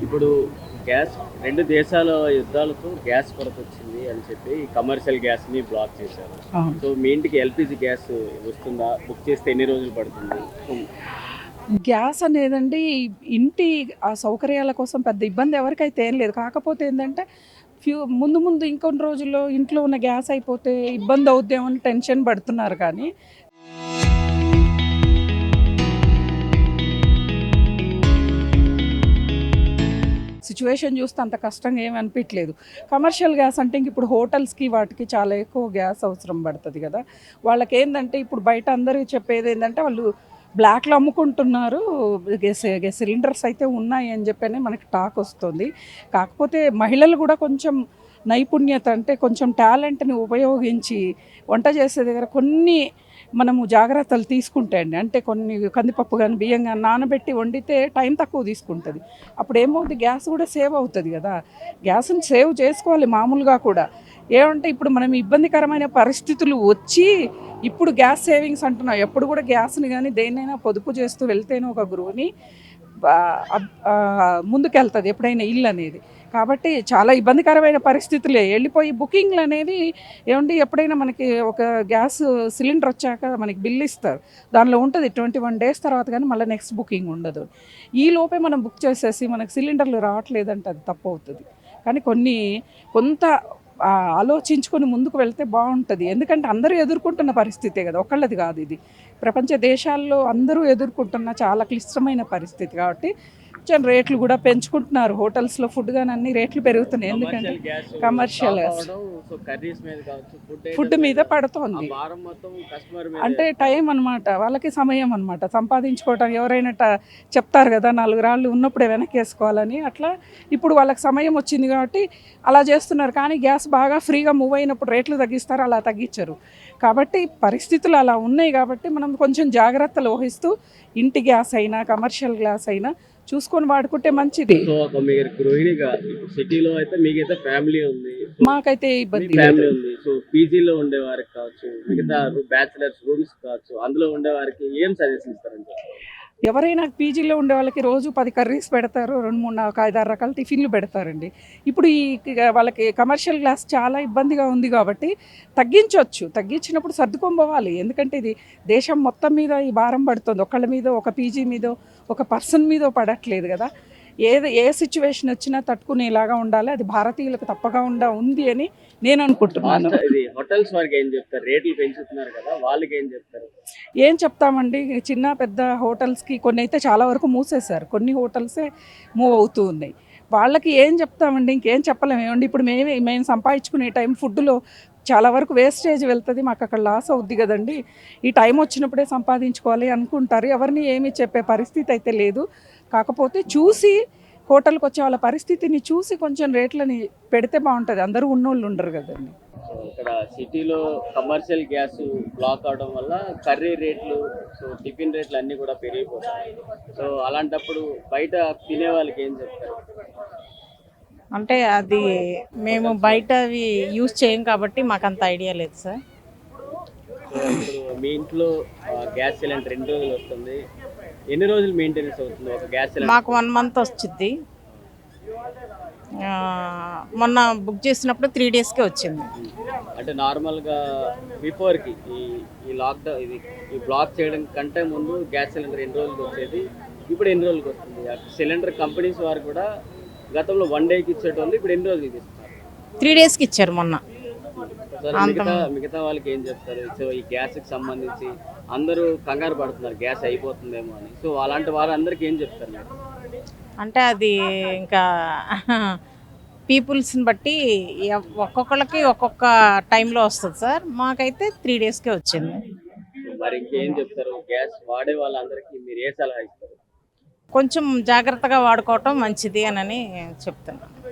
ఇప్పుడు గ్యాస్ 2 దేశాల యుద్ధాలతో గ్యాస్ కొరతొచ్చింది అని చెప్పి కమర్షియల్ గ్యాస్‌ని బ్లాక్ చేశారు. అవును. సో, మీ ఇంటికి ఎల్‌పీజీ గ్యాస్ వస్తుందా? బుక్ చేస్తే ఎన్ని రోజులు పడుతుంది? గ్యాస్ అనేదండి ఇంటి ఆ సౌకర్యాల కోసం పెద్ద ఇబ్బంది ఎవరికైతే ఏం లేదు. కాకపోతే ఏందంటే ముందు ముందు ఇంకొన్ని రోజుల్లో ఇంట్లో ఉన్న గ్యాస్ అయిపోతే ఇబ్బంది అవుద్దేమో అని టెన్షన్ పడుతున్నారు కానీ సిచ్యువేషన్ చూస్తే అంత కష్టంగా ఏమి అనిపించలేదు. కమర్షియల్ గ్యాస్ అంటే ఇంక ఇప్పుడు హోటల్స్‌కి వాటికి చాలా ఎక్కువ గ్యాస్ అవసరం పడుతుంది కదా! వాళ్ళకేందంటే ఇప్పుడు బయట అందరూ చెప్పేది ఏందంటే వాళ్ళు బ్లాక్‌లో అమ్ముకుంటున్నారు. గ్యాస్ సిలిండర్స్ అయితే ఉన్నాయి అని చెప్పని మనకి టాక్ వస్తుంది. కాకపోతే మహిళలు కూడా కొంచెం నైపుణ్యత అంటే కొంచెం టాలెంట్‌ని ఉపయోగించి వంట చేసే దగ్గర కొన్ని మనము జాగ్రత్తలు తీసుకుంటే అండి, అంటే కొన్ని కందిపప్పు కానీ బియ్యం కానీ నానబెట్టి వండితే టైం తక్కువ తీసుకుంటుంది. అప్పుడు ఏమవుతుంది, గ్యాస్ కూడా సేవ్ అవుతుంది కదా. గ్యాస్ని సేవ్ చేసుకోవాలి మామూలుగా కూడా. ఏమంటే ఇప్పుడు మనం ఇబ్బందికరమైన పరిస్థితులు వచ్చి ఇప్పుడు గ్యాస్ సేవింగ్స్ అంటున్నాం. ఎప్పుడు కూడా గ్యాస్ని కానీ దేన్నైనా పొదుపు చేస్తూ వెళ్తేనే ఒక గృహిణి ముందుకెళ్తుంది ఎప్పుడైనా ఇల్లు అనేది. కాబట్టి చాలా ఇబ్బందికరమైన పరిస్థితులే వెళ్ళిపోయి బుకింగ్లు అనేవి ఏమండి, ఎప్పుడైనా మనకి ఒక గ్యాస్ సిలిండర్ వచ్చాక మనకి బిల్ ఇస్తారు. దానిలో ఉంటుంది 21 డేస్ తర్వాత కానీ మళ్ళీ నెక్స్ట్ బుకింగ్ ఉండదు. ఈ లోపే మనం బుక్ చేసేసి మనకి సిలిండర్లు రావట్లేదంటే అది తప్పు అవుతుంది. కానీ కొంత ఆలోచించుకొని ముందుకు వెళ్తే బాగుంటుంది. ఎందుకంటే అందరూ ఎదుర్కొంటున్న పరిస్థితే కదా, ఒకళ్ళది కాదు ఇది. ప్రపంచ దేశాల్లో అందరూ ఎదుర్కొంటున్న చాలా క్లిష్టమైన పరిస్థితి కాబట్టి రేట్లు కూడా పెంచుకుంటున్నారు. హోటల్స్లో ఫుడ్ కానీ అన్ని రేట్లు పెరుగుతున్నాయి. ఎందుకంటే కమర్షియల్ ఫుడ్ మీద పడుతోంది. అంటే టైం అనమాట, వాళ్ళకి సమయం అనమాట సంపాదించుకోవటం. ఎవరైనా చెప్తారు కదా 4 రాళ్ళు ఉన్నప్పుడే వెనకేసుకోవాలని, అట్లా ఇప్పుడు వాళ్ళకి సమయం వచ్చింది కాబట్టి అలా చేస్తున్నారు. కానీ గ్యాస్ బాగా ఫ్రీగా మూవ్ అయినప్పుడు రేట్లు తగ్గిస్తారు, అలా తగ్గించరు. కాబట్టి పరిస్థితులు అలా ఉన్నాయి కాబట్టి మనం కొంచెం జాగ్రత్తలు వహిస్తూ ఇంటి గ్యాస్ అయినా కమర్షియల్ గ్యాస్ అయినా చూసుకొని వాడుకుంటే మంచిది. సో, ఒక మీరు గృహిణిగా ఇప్పుడు సిటీలో అయితే మీకైతే ఫ్యామిలీ ఉంది. మాకైతే ఇబ్బంది ఫ్యామిలీ ఉంది. సో, పీజీలో ఉండేవారికి కావచ్చు, మిగతా బ్యాచిలర్స్ రూమ్స్ కావచ్చు, అందులో ఉండేవారికి ఏం సజెషన్ ఇస్తారంటే? ఎవరైనా పీజీలో ఉండే వాళ్ళకి రోజు 10 కర్రీస్ పెడతారు, 2, 3, 4, 5, 6 రకాల టిఫిన్లు పెడతారండి. ఇప్పుడు వాళ్ళకి కమర్షియల్ గ్యాస్ చాలా ఇబ్బందిగా ఉంది కాబట్టి తగ్గించవచ్చు. తగ్గించినప్పుడు సర్దుకొని పోవాలి. ఎందుకంటే ఇది దేశం మొత్తం మీద ఈ భారం పడుతుంది. ఒకళ్ళ మీద, ఒక పీజీ మీదో, ఒక పర్సన్ మీదో పడట్లేదు కదా. ఏ సిచ్యువేషన్ వచ్చినా తట్టుకునేలాగా ఉండాలి. అది భారతీయులకు తప్పగా ఉంది అని నేను అనుకుంటున్నాను. ఇది హోటల్స్ వారికి ఏం చెప్తారు? రేట్లు పెంచుతున్నారు కదా, వాళ్ళకి ఏం చెప్తారు? ఏం చెప్తామండి, చిన్న పెద్ద హోటల్స్కి కొన్ని అయితే చాలా వరకు మూసేశారు. కొన్ని హోటల్సే మూవ్ అవుతూ ఉన్నాయి. వాళ్ళకి ఏం చెప్తామండి, ఇంకేం చెప్పలేము. ఏమండి ఇప్పుడు మేము సంపాదించుకునే టైం ఫుడ్లో చాలా వరకు వేస్టేజ్ వెళ్తుంది, మాకు అక్కడ లాస్ అవుద్ది కదండి. ఈ టైం వచ్చినప్పుడే సంపాదించుకోవాలి అనుకుంటారు. ఎవరిని ఏమీ చెప్పే పరిస్థితి అయితే లేదు. కాకపోతే చూసి హోటల్కి వచ్చే వాళ్ళ పరిస్థితిని చూసి కొంచెం రేట్లని పెడితే బాగుంటుంది. అందరూ ఉన్నోళ్ళు ఉండరు కదండి. ఇక్కడ సిటీలో కమర్షియల్ గ్యాస్ బ్లాక్ అవడం వల్ల కర్రీ రేట్లు, సో టిఫిన్ రేట్లు అన్నీ కూడా పెరిగిపోతాయి. సో అలాంటప్పుడు బయట తినే వాళ్ళకి ఏం చెప్తారు? అంటే అది మేము బయట అవి యూజ్ చేయం కాబట్టి మాకు అంత ఐడియా లేదు సార్. సో ఇప్పుడు మీ ఇంట్లో గ్యాస్ సిలిండర్ 2 రోజులు వస్తుంది. ఎన్ని రోజులు మెయింటెనెన్స్ అవుతుంది ఒక గ్యాస్ సిలిండర్? మాకు 1 మంత్ వచ్చింది. మొన్న బుక్ చేసినప్పుడు 3 డేస్కే వచ్చింది. అంటే నార్మల్గా బిఫోర్కి ఈ లాక్డౌన్ ఈ బ్లాక్ చేయడం కంటే ముందు గ్యాస్ సిలిండర్ 2 రోజులకు వచ్చేది, ఇప్పుడు ఎన్ని రోజులకు వస్తుంది? సిలిండర్ కంపెనీస్ వారు కూడా గతంలో 1 డేకి ఇచ్చేటోళ్ళు, ఇప్పుడు ఎన్ని రోజులకి ఇస్తున్నారు? 3 డేస్కి ఇచ్చారు మొన్న. మిగతా వాళ్ళకి ఏం చెప్తారు? సో ఈ గ్యాస్కి సంబంధించి అందరూ కంగారు పడుతున్నారు గ్యాస్ అయిపోతుందేమో అని. సో అలాంటి వాళ్ళందరికీ ఏం చెప్తారు మీరు? అంటే అది ఇంకా పీపుల్స్ని బట్టి ఒక్కొక్కళ్ళకి ఒక్కొక్క టైంలో వస్తుంది సార్. మాకైతే 3 డేస్కే వచ్చింది. మరి ఇంకేం చెప్తారు? గ్యాస్ వాడే వాళ్ళందరికీ మీరు ఏ సలహా ఇస్తారు? కొంచెం జాగ్రత్తగా వాడుకోవటం మంచిది అని చెప్తున్నాను.